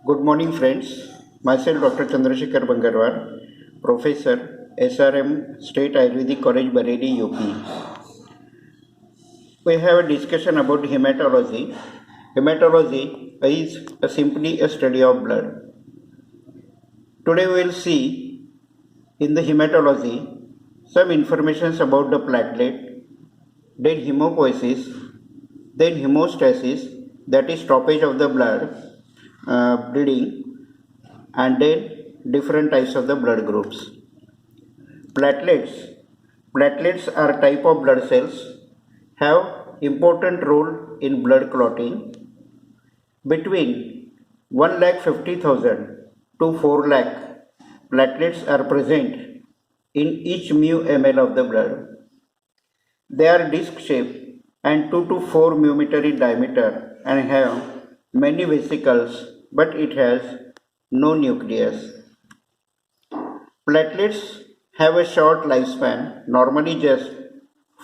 Good morning, friends. Myself, Dr. Chandrasekhar Bangarwar, Professor, SRM, State Ayurvedic College, Bareilly, UP. We have a discussion about hematology. Hematology is simply a study of blood. Today, we will see in the hematology some information about the platelet, then hemopoiesis, then hemostasis, that is stoppage of the blood, bleeding, and then different types of the blood groups. Platelets. Platelets are type of blood cells, have important role in blood clotting. Between 1,50,000 to 4 lakh platelets are present in each mu ml of the blood. They are disc shaped and 2 to 4 mm in diameter and have many vesicles, but it has no nucleus. Platelets have a short lifespan, normally just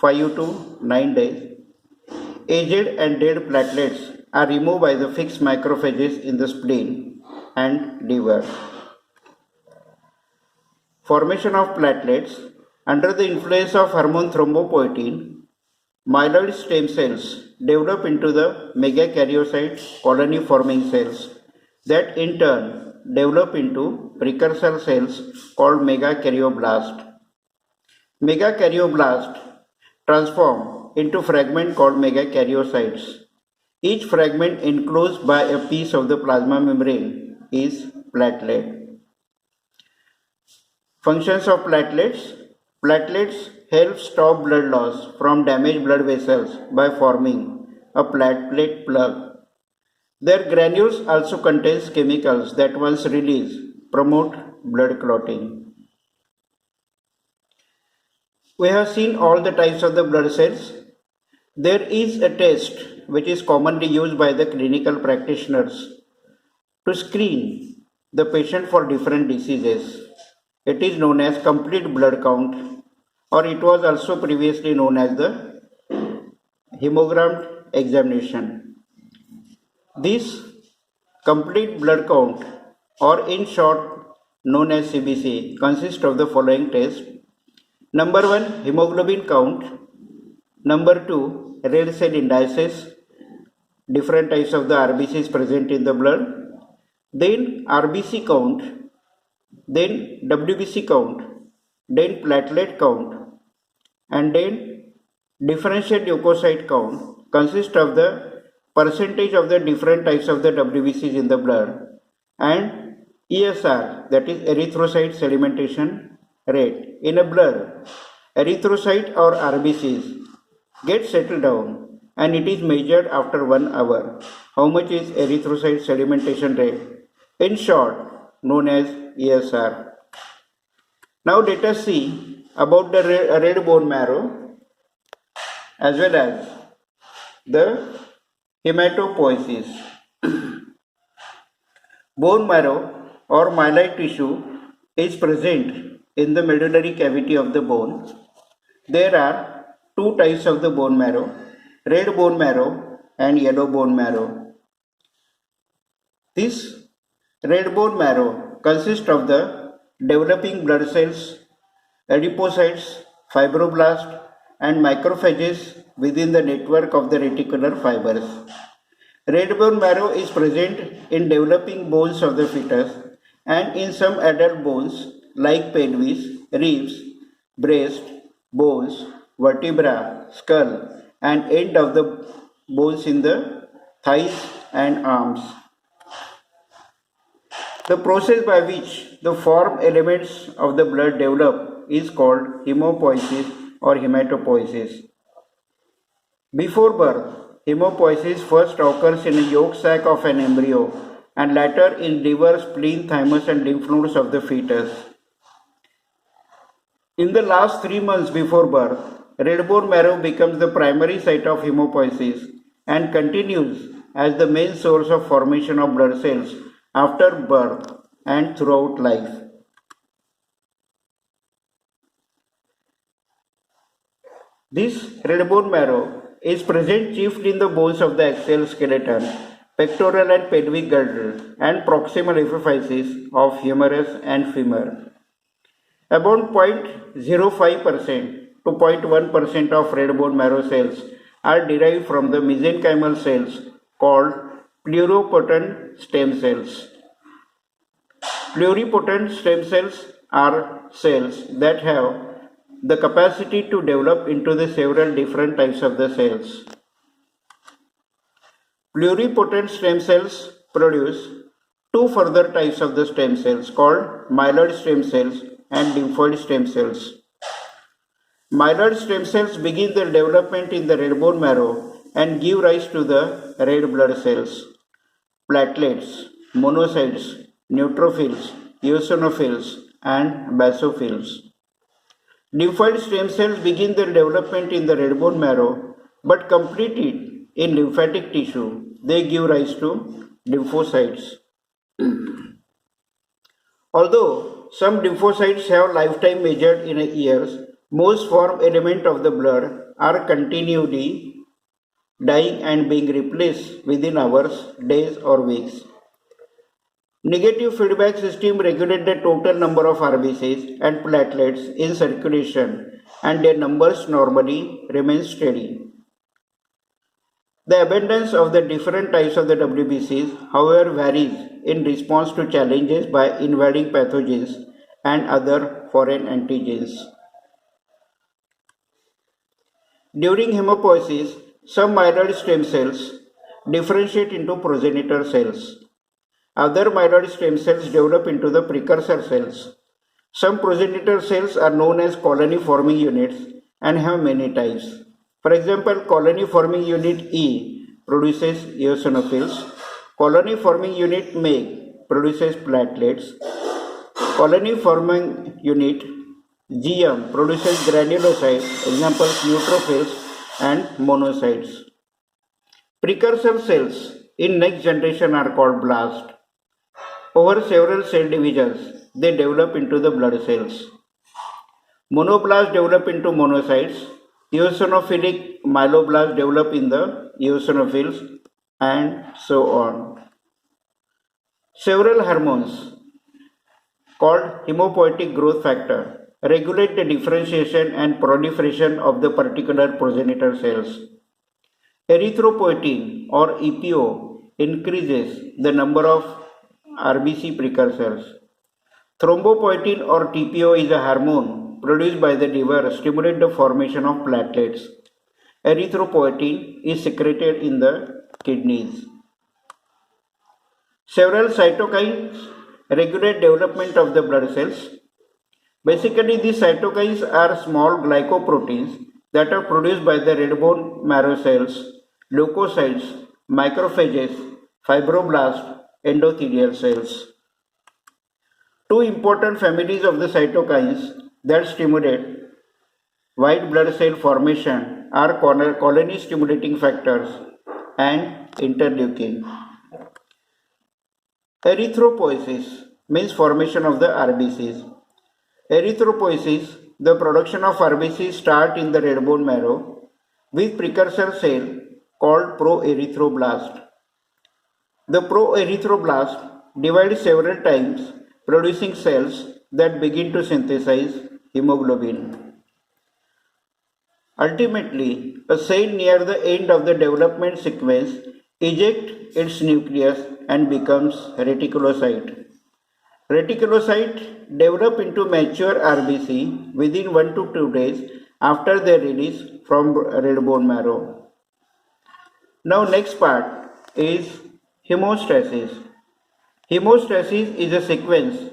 5 to 9 days. Aged and dead platelets are removed by the fixed macrophages in the spleen and liver. Formation of platelets. Under the influence of hormone thrombopoietin, myeloid stem cells develop into the megakaryocyte colony forming cells that in turn develop into precursor cells called megakaryoblast. Megakaryoblast transform into fragment called megakaryocytes. Each fragment enclosed by a piece of the plasma membrane is platelet. Functions of platelets. Platelets help stop blood loss from damaged blood vessels by forming a platelet plug. Their granules also contains chemicals that once released promote blood clotting. We have seen all the types of the blood cells. There is a test which is commonly used by the clinical practitioners to screen the patient for different diseases. It is known as complete blood count, or it was also previously known as the hemogram examination. This complete blood count, or in short known as CBC, consists of the following tests. Number 1, hemoglobin count. Number 2, red cell indices, different types of the RBCs present in the blood. Then RBC count, then WBC count, then platelet count, and then differential leukocyte count consists of the percentage of the different types of the WBCs in the blood, and ESR, that is erythrocyte sedimentation rate. In a blood, erythrocyte or RBCs get settled down and it is measured after 1 hour. How much is erythrocyte sedimentation rate? In short, known as ESR. Now let us see about the red bone marrow as well as the hematopoiesis. Bone marrow or myeloid tissue is present in the medullary cavity of the bone. There are two types of the bone marrow, red bone marrow and yellow bone marrow. This red bone marrow consists of the developing blood cells, adipocytes, fibroblasts, and macrophages within the network of the reticular fibers. Red bone marrow is present in developing bones of the fetus and in some adult bones like pelvis, ribs, breast, bones, vertebra, skull, and end of the bones in the thighs and arms. The process by which the form elements of the blood develop is called hemopoiesis or hematopoiesis. Before birth, hemopoiesis first occurs in a yolk sac of an embryo and later in liver, spleen, thymus, and lymph nodes of the fetus. In the last 3 months before birth, red bone marrow becomes the primary site of hemopoiesis and continues as the main source of formation of blood cells after birth and throughout life. This red bone marrow is present chiefly in the bones of the axial skeleton pectoral and pelvic girdle, and proximal epiphysis of humerus and femur. About 0.05% to 0.1% of red bone marrow cells are derived from the mesenchymal cells called pluripotent stem cells. Pluripotent stem cells are cells that have the capacity to develop into the several different types of the cells. Pluripotent stem cells produce two further types of the stem cells called myeloid stem cells and lymphoid stem cells. Myeloid stem cells begin their development in the red bone marrow and give rise to the red blood cells, platelets, monocytes, neutrophils, eosinophils, and basophils. Lymphoid stem cells begin their development in the red bone marrow but complete it in lymphatic tissue. They give rise to lymphocytes. Although some lymphocytes have lifetime measured in years, most form element of the blood are continually dying and being replaced within hours, days, or weeks. Negative feedback system regulate the total number of RBCs and platelets in circulation, and their numbers normally remain steady. The abundance of the different types of the WBCs, however, varies in response to challenges by invading pathogens and other foreign antigens. During hematopoiesis, some myeloid stem cells differentiate into progenitor cells. Other myeloid stem cells develop into the precursor cells. Some progenitor cells are known as colony-forming units and have many types. For example, colony-forming unit E produces eosinophils. Colony-forming unit MAG produces platelets. Colony-forming unit GM produces granulocytes, examples neutrophils and monocytes. Precursor cells in next generation are called blast. Over several cell divisions, they develop into the blood cells. Monoblasts develop into monocytes. Eosinophilic myeloblasts develop in the eosinophils, and so on. Several hormones called hemopoietic growth factor regulate the differentiation and proliferation of the particular progenitor cells. Erythropoietin or EPO increases the number of RBC precursors. Thrombopoietin or TPO is a hormone produced by the liver stimulate the formation of platelets. Erythropoietin is secreted in the kidneys. Several cytokines regulate development of the blood cells. Basically, these cytokines are small glycoproteins that are produced by the red bone marrow cells, leukocytes, macrophages, fibroblasts, endothelial cells. Two important families of the cytokines that stimulate white blood cell formation are colony stimulating factors and interleukin. Erythropoiesis means formation of the RBCs. Erythropoiesis, the production of RBCs start in the red bone marrow with precursor cell called proerythroblast. The proerythroblast divides several times, producing cells that begin to synthesize hemoglobin. Ultimately, a cell near the end of the development sequence ejects its nucleus and becomes reticulocyte. Reticulocyte develop into mature RBC within 1 to 2 days after their release from red bone marrow. Now next part is hemostasis. Hemostasis is a sequence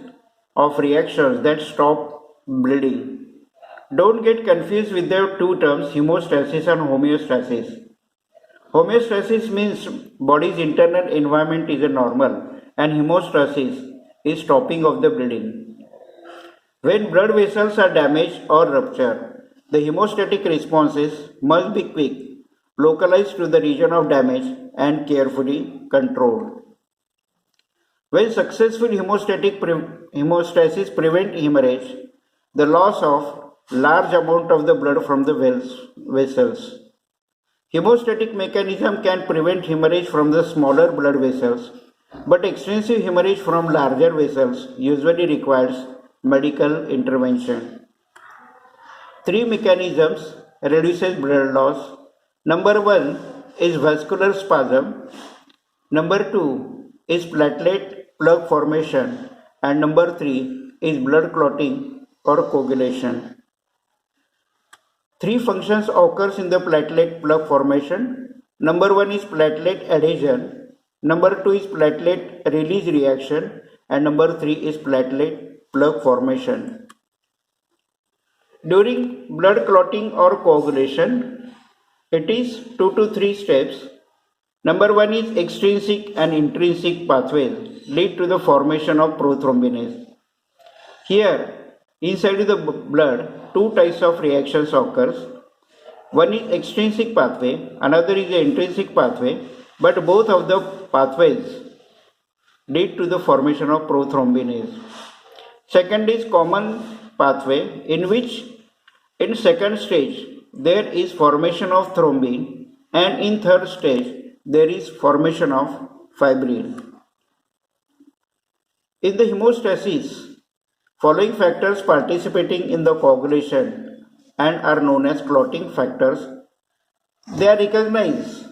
of reactions that stop bleeding. Don't get confused with the two terms hemostasis and homeostasis. Homeostasis means body's internal environment is normal and hemostasis is stopping of the bleeding. When blood vessels are damaged or ruptured, the hemostatic responses must be quick, localized to the region of damage and carefully controlled. When successful hemostasis prevents hemorrhage, the loss of large amount of the blood from the vessels. Hemostatic mechanism can prevent hemorrhage from the smaller blood vessels, but extensive hemorrhage from larger vessels usually requires medical intervention. Three mechanisms reduces blood loss. Number one is vascular spasm. Number two is platelet plug formation. And number three is blood clotting or coagulation. Three functions occurs in the platelet plug formation. Number one is platelet adhesion. Number two is platelet release reaction. And number three is platelet plug formation. During blood clotting or coagulation, it is 2 to 3 steps. Number one is extrinsic and intrinsic pathways lead to the formation of prothrombinase. Here, inside the blood, two types of reactions occurs. One is extrinsic pathway, another is the intrinsic pathway, but both of the pathways lead to the formation of prothrombinase. Second is common pathway in which in second stage there is formation of thrombin and in third stage there is formation of fibrin. In the hemostasis, following factors participating in the coagulation and are known as clotting factors. They are recognized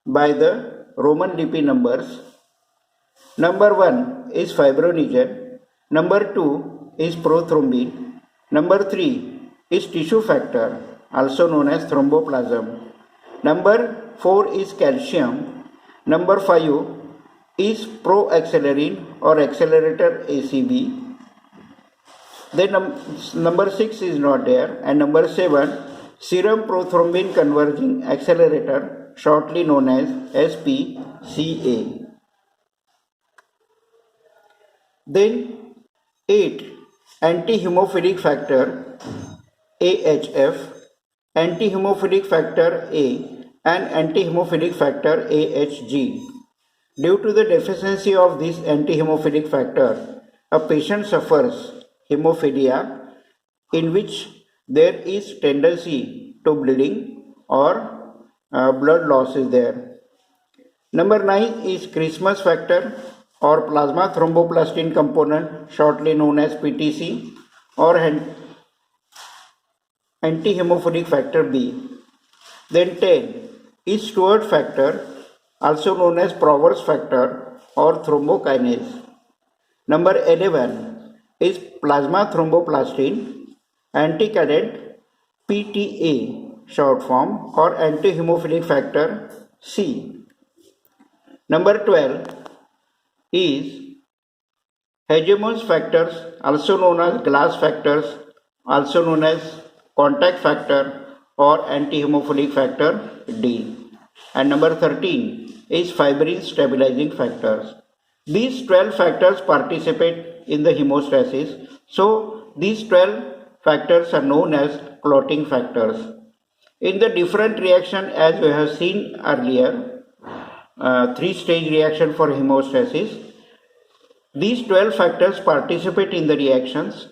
by the Roman lipid numbers. Number 1 is fibrinogen. Number 2 is prothrombin. Number 3 is tissue factor, also known as thromboplasm. Number 4 is calcium. Number 5 is proaccelerin or accelerator ACB. Then number 6 is not there, and number 7 serum prothrombin converging accelerator, shortly known as SPCA. Then 8 anti-hemophilic factor AHF, anti-hemophilic factor A and anti-hemophilic factor AHG. Due to the deficiency of this anti-hemophilic factor, a patient suffers hemophilia in which there is tendency to bleeding or blood loss is there. Number 9 is Christmas factor or plasma thromboplastin component, shortly known as PTC, or anti-hemophilic factor B. Then 10 is Stewart factor, also known as Prover's factor or thrombokinase. Number 11 is plasma thromboplastin, anticadent PTA short form, or anti-hemophilic factor C. Number 12 is Hegemon's factors, also known as glass factors, also known as contact factor or anti-hemophilic factor D. And number 13 is fibrin stabilizing factors. These 12 factors participate in the hemostasis. So these 12 factors are known as clotting factors. In the different reaction, as we have seen earlier, 3-stage reaction for hemostasis, these 12 factors participate in the reactions.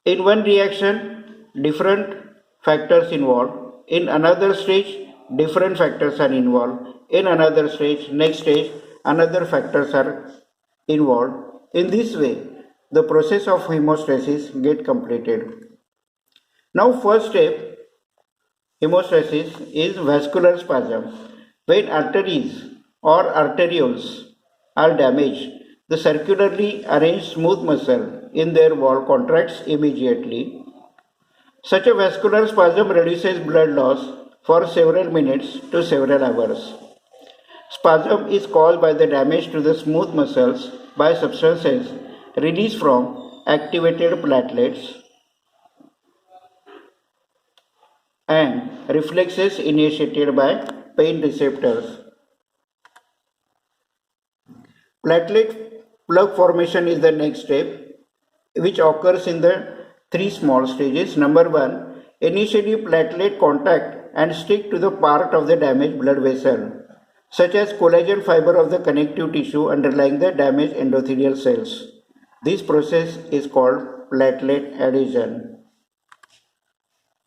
In one reaction, different factors involved. In another stage, different factors are involved. In another stage, next stage, another factors are involved. In this way, the process of hemostasis get completed. Now, first step, hemostasis is vascular spasm. When arteries or arterioles are damaged, the circularly arranged smooth muscle in their wall contracts immediately. Such a vascular spasm reduces blood loss for several minutes to several hours. Spasm is caused by the damage to the smooth muscles by substances released from activated platelets and reflexes initiated by pain receptors. Platelet plug formation is the next step, which occurs in the 3 small stages. Number 1, initially platelet contact and stick to the part of the damaged blood vessel, such as collagen fiber of the connective tissue underlying the damaged endothelial cells. This process is called platelet adhesion.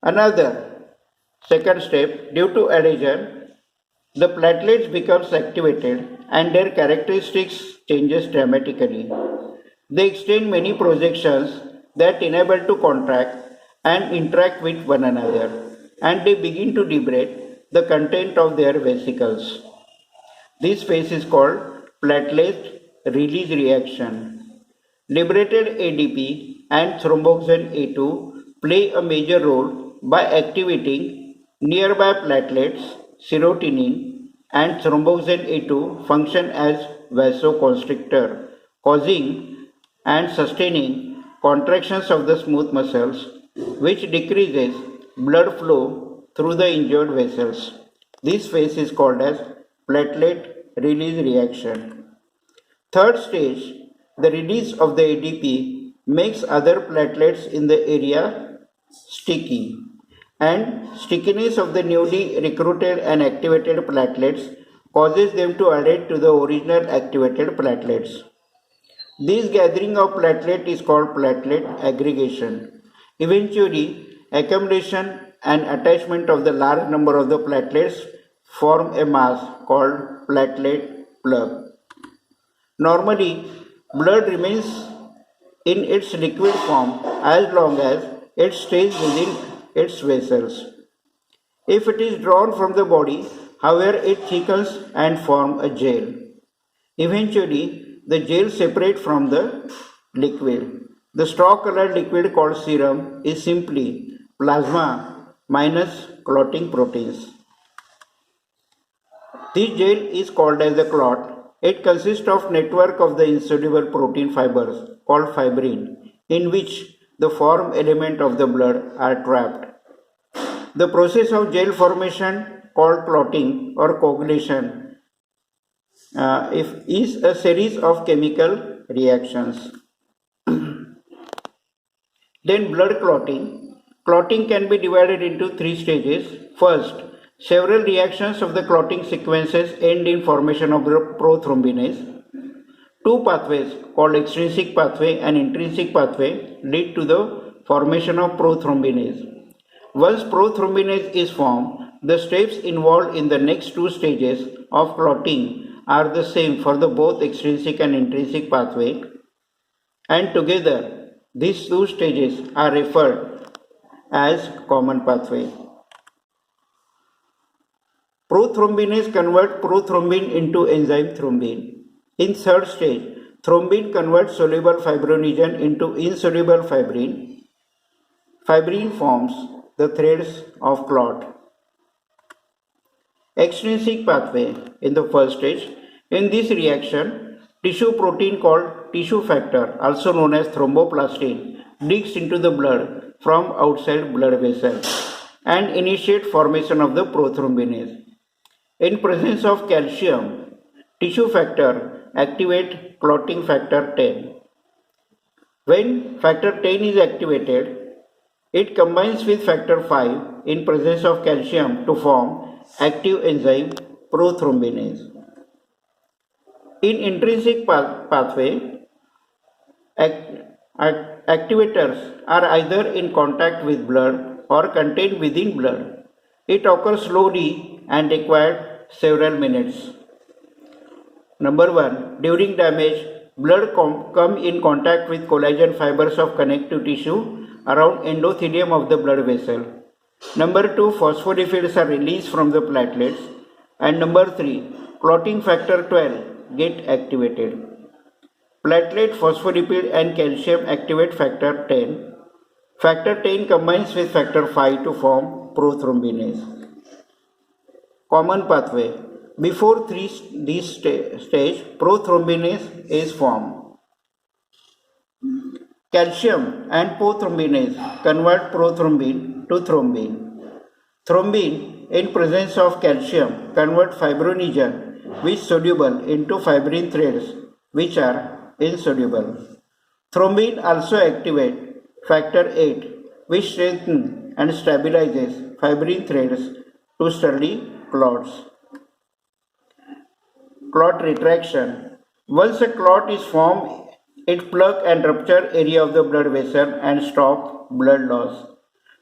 Another Second step, due to adhesion, the platelets becomes activated and their characteristics changes dramatically. They extend many projections that enable to contract and interact with one another, and they begin to liberate the content of their vesicles. This phase is called platelet release reaction. Liberated ADP and thromboxane A2 play a major role by activating nearby platelets, serotonin and thromboxane A2 function as vasoconstrictor, causing and sustaining contractions of the smooth muscles, which decreases blood flow through the injured vessels. This phase is called as platelet release reaction. Third stage, the release of the ADP makes other platelets in the area sticky, and stickiness of the newly recruited and activated platelets causes them to adhere to the original activated platelets. This gathering of platelet is called platelet aggregation. Eventually, accumulation and attachment of the large number of the platelets form a mass called platelet plug. Normally, blood remains in its liquid form as long as it stays within its vessels. If it is drawn from the body, however, it thickens and forms a gel. Eventually, the gel separates from the liquid. The straw-colored liquid called serum is simply plasma minus clotting proteins. This gel is called as the clot. It consists of network of the insoluble protein fibers called fibrin, in which the form element of the blood are trapped. The process of gel formation called clotting or coagulation is a series of chemical reactions. Then blood clotting. Clotting can be divided into three stages. First, several reactions of the clotting sequences end in formation of prothrombinase. Two pathways called extrinsic pathway and intrinsic pathway lead to the formation of prothrombinase. Once prothrombinase is formed, the steps involved in the next two stages of clotting are the same for the both extrinsic and intrinsic pathway, and together these two stages are referred as common pathway. Prothrombinase converts prothrombin into enzyme thrombin. In third stage, thrombin converts soluble fibrinogen into insoluble fibrin. Fibrin forms the threads of clot. Extrinsic pathway in the first stage. In this reaction, tissue protein called tissue factor, also known as thromboplastin, digs into the blood from outside blood vessel and initiate formation of the prothrombinase. In presence of calcium, tissue factor activate clotting factor 10. When factor 10 is activated, it combines with factor 5 in presence of calcium to form active enzyme prothrombinase. In intrinsic pathway, activators are either in contact with blood or contained within blood. It occurs slowly and requires several minutes. Number 1. During damage, blood come in contact with collagen fibers of connective tissue around endothelium of the blood vessel. Number 2. Phospholipids are released from the platelets. And number 3. Clotting factor 12 get activated. Platelet, phospholipid and calcium activate factor 10. Factor 10 combines with factor 5 to form prothrombinase. Common pathway. Before this stage, prothrombinase is formed. Calcium and prothrombinase convert prothrombin to thrombin. Thrombin, in presence of calcium, convert fibrinogen, which is soluble, into fibrin threads, which are insoluble. Thrombin also activates factor 8, which strengthens and stabilizes fibrin threads to sturdy clots. Clot retraction. Once a clot is formed, it plug and rupture area of the blood vessel and stop blood loss.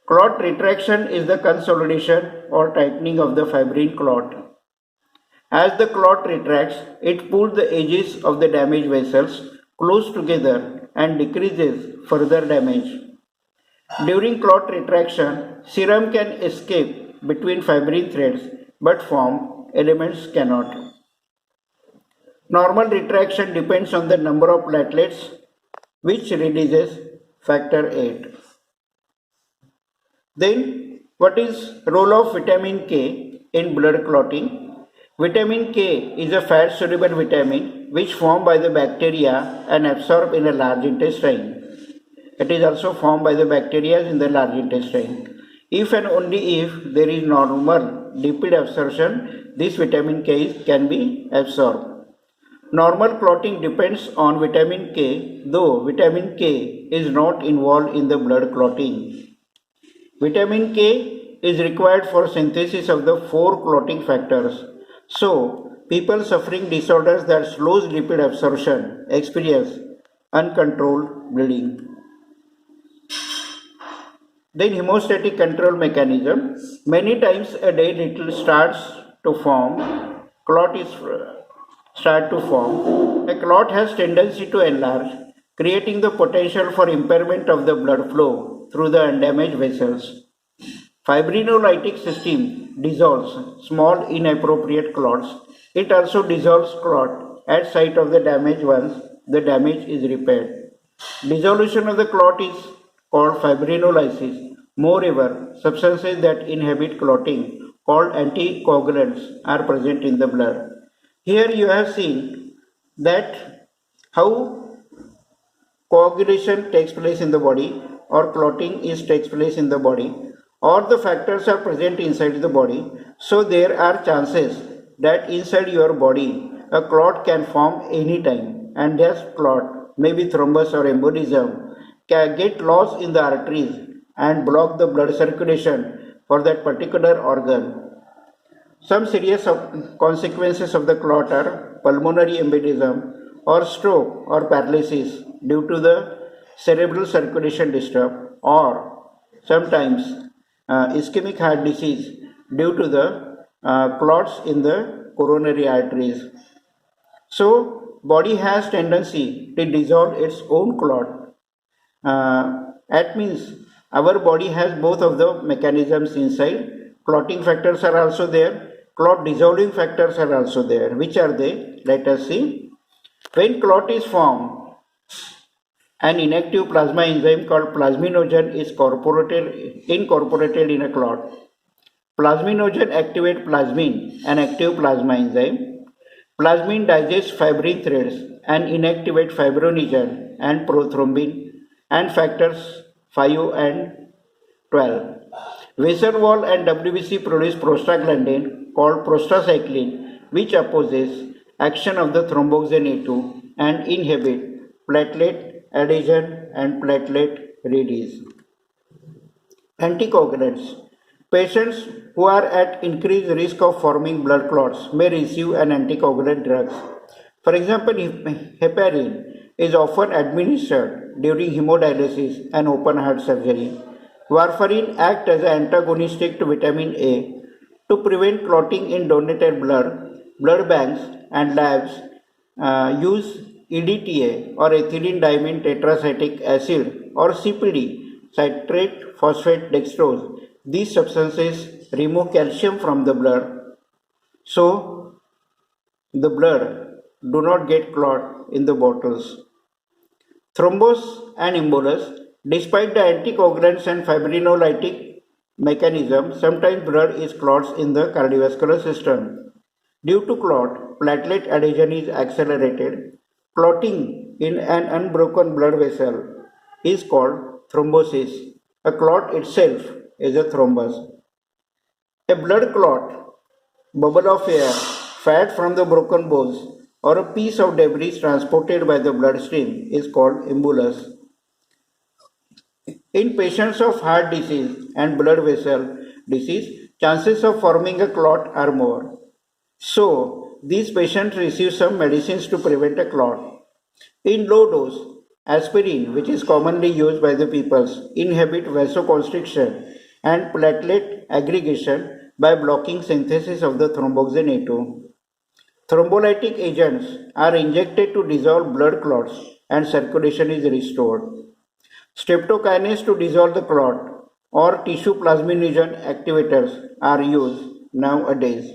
Clot retraction is the consolidation or tightening of the fibrin clot. As the clot retracts, it pulls the edges of the damaged vessels close together and decreases further damage. During clot retraction, serum can escape between fibrin threads, but form elements cannot. Normal retraction depends on the number of platelets, which releases factor 8. Then, what is role of vitamin K in blood clotting? Vitamin K is a fat-soluble vitamin which formed by the bacteria and absorbed in a large intestine. It is also formed by the bacteria in the large intestine. If and only if there is normal lipid absorption, this vitamin K can be absorbed. Normal clotting depends on vitamin K, though vitamin K is not involved in the blood clotting. Vitamin K is required for synthesis of the 4 clotting factors. So, people suffering disorders that slows lipid absorption experience uncontrolled bleeding. Then hemostatic control mechanism. Many times a day little starts to form. Start to form. A clot has tendency to enlarge, creating the potential for impairment of the blood flow through the undamaged vessels. Fibrinolytic system dissolves small inappropriate clots. It also dissolves clot at site of the damage once the damage is repaired. Dissolution of the clot is called fibrinolysis. Moreover, substances that inhibit clotting, called anticoagulants, are present in the blood. Here you have seen that how coagulation takes place in the body or clotting takes place in the body, or the factors are present inside the body. So there are chances that inside your body a clot can form anytime, and this clot, maybe thrombus or embolism, can get lost in the arteries and block the blood circulation for that particular organ. Some serious consequences of the clot are pulmonary embolism or stroke or paralysis due to the cerebral circulation disturb, or sometimes ischemic heart disease due to the clots in the coronary arteries. So, body has tendency to dissolve its own clot. That means our body has both of the mechanisms inside. Clotting factors are also there. Clot dissolving factors are also there. Which are they? Let us see. When clot is formed, an inactive plasma enzyme called plasminogen is incorporated in a clot. Plasminogen activates plasmin, an active plasma enzyme. Plasmin digests fibrin threads and inactivate fibrinogen and prothrombin and factors 5 and 12. Vessel wall and WBC produce prostaglandin called prostacyclin, which opposes action of the thromboxane A2 and inhibit platelet adhesion and platelet release. Anticoagulants. Patients who are at increased risk of forming blood clots may receive an anticoagulant drugs. For example, heparin is often administered during hemodialysis and open heart surgery. Warfarin acts as an antagonistic to vitamin A to prevent clotting in donated blood. Blood banks and labs use EDTA or ethylene diamine tetracyclic acid or CPD, citrate phosphate dextrose. These substances remove calcium from the blood, so the blood do not get clot in the bottles. Thrombus and embolus. Despite the anticoagulants and fibrinolytic mechanism, sometimes blood is clots in the cardiovascular system. Due to clot, platelet adhesion is accelerated. Clotting in an unbroken blood vessel is called thrombosis. A clot itself is a thrombus. A blood clot, bubble of air, fat from the broken bones, or a piece of debris transported by the bloodstream is called embolus. In patients of heart disease and blood vessel disease, chances of forming a clot are more. So, these patients receive some medicines to prevent a clot. In low dose, aspirin, which is commonly used by the peoples, inhibit vasoconstriction and platelet aggregation by blocking synthesis of the thromboxane A2. Thrombolytic agents are injected to dissolve blood clots and circulation is restored. Streptokinase to dissolve the clot or tissue plasminogen activators are used nowadays.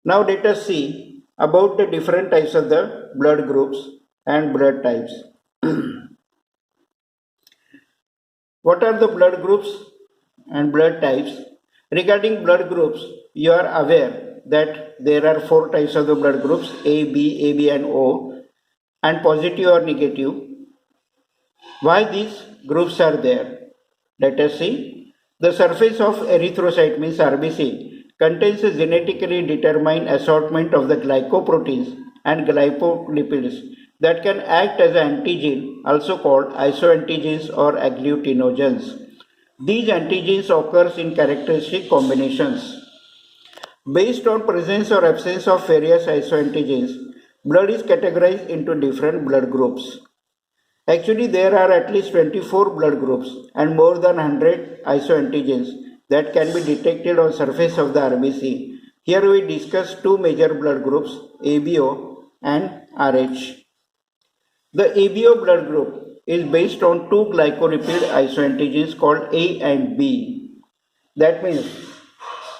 Now let us see about the different types of the blood groups and blood types. What are the blood groups and blood types? Regarding blood groups, you are aware that there are four types of the blood groups A, B, AB and O, and positive or negative. Why these groups are there? Let us see. The surface of erythrocyte means RBC contains a genetically determined assortment of the glycoproteins and glycolipids that can act as an antigen, also called isoantigens or agglutinogens. These antigens occurs in characteristic combinations. Based on presence or absence of various isoantigens, blood is categorized into different blood groups. Actually, there are at least 24 blood groups and more than 100 isoantigens that can be detected on surface of the RBC. Here we discuss two major blood groups, ABO and RH. The ABO blood group is based on two glycolipid isoantigens called A and B. That means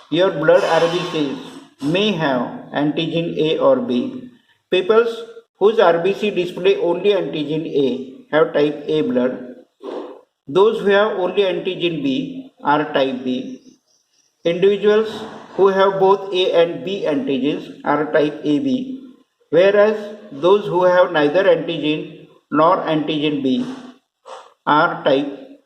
your blood RBCs may have antigen A or B. People whose RBC display only antigen A have type A blood. Those who have only antigen B are type B. Individuals who have both A and B antigens are type AB, whereas those who have neither antigen nor antigen B are type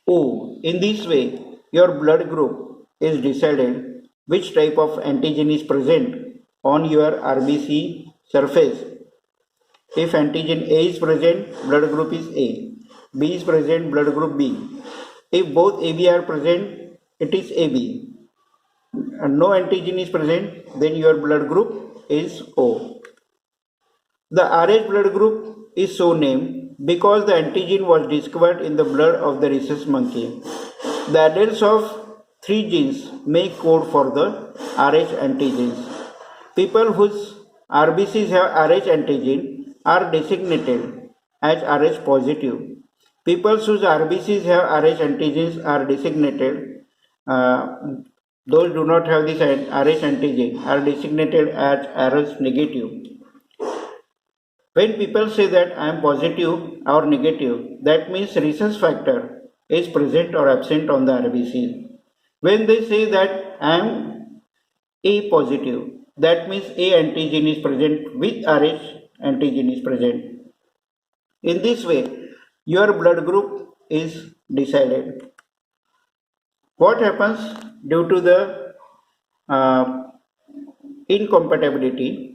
O. In this way, your blood group is decided which type of antigen is present on your RBC surface. If antigen A is present, blood group is A. B is present, blood group B. If both AB are present, it is AB. And no antigen is present, then your blood group is O. The RH blood group is so named because the antigen was discovered in the blood of the rhesus monkey. The alleles of three genes may code for the RH antigens. People whose RBCs have RH antigen are designated as RH positive. People whose RBCs have RH antigens are designated, those do not have this RH antigen are designated as RH negative. When people say that I am positive or negative, that means rhesus factor is present or absent on the RBCs. When they say that I am A positive, that means A antigen is present with RH antigen is present. In this way, your blood group is decided. What happens due to the incompatibility?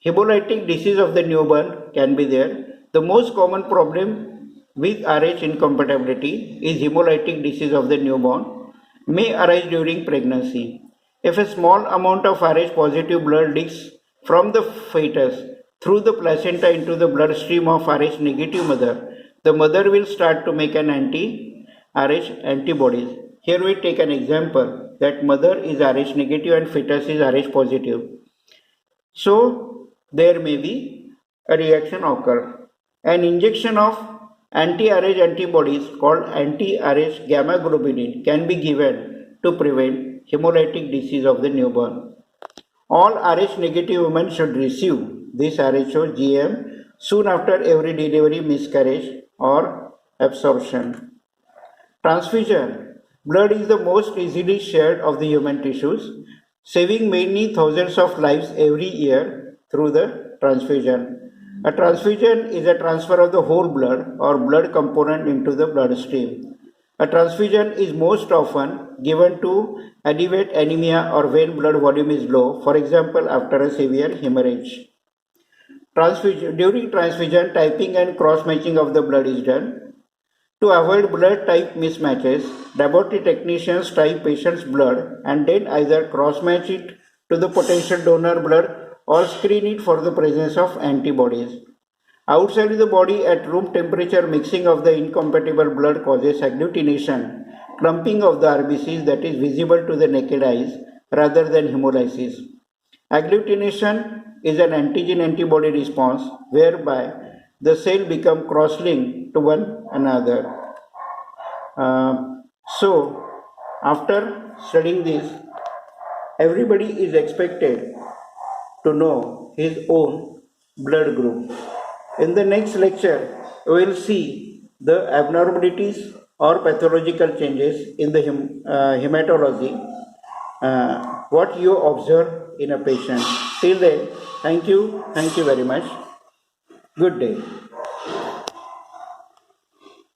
Hemolytic disease of the newborn can be there. The most common problem with RH incompatibility is hemolytic disease of the newborn may arise during pregnancy. If a small amount of RH positive blood leaks from the fetus through the placenta into the bloodstream of RH negative mother, the mother will start to make an anti-RH antibodies. Here we take an example that mother is RH negative and fetus is RH positive. So there may be a reaction occur. An injection of anti-RH antibodies called anti-RH gamma globulin can be given to prevent hemolytic disease of the newborn. All RH negative women should receive this RHO GM soon after every delivery, miscarriage or absorption. Transfusion. Blood is the most easily shared of the human tissues, saving many thousands of lives every year through the transfusion. A transfusion is a transfer of the whole blood or blood component into the bloodstream. A transfusion is most often given to alleviate anemia or when blood volume is low, for example after a severe hemorrhage. During transfusion, typing and cross-matching of the blood is done. To avoid blood type mismatches, laboratory technicians type patient's blood and then either cross-match it to the potential donor blood or screen it for the presence of antibodies. Outside the body at room temperature, mixing of the incompatible blood causes agglutination, clumping of the RBCs that is visible to the naked eyes rather than hemolysis. Agglutination is an antigen-antibody response whereby the cell become cross-linked to one another. So, after studying this, everybody is expected to know his own blood group. In the next lecture, we will see the abnormalities or pathological changes in the hematology, what you observe in a patient. Till then, thank you very much. Good day.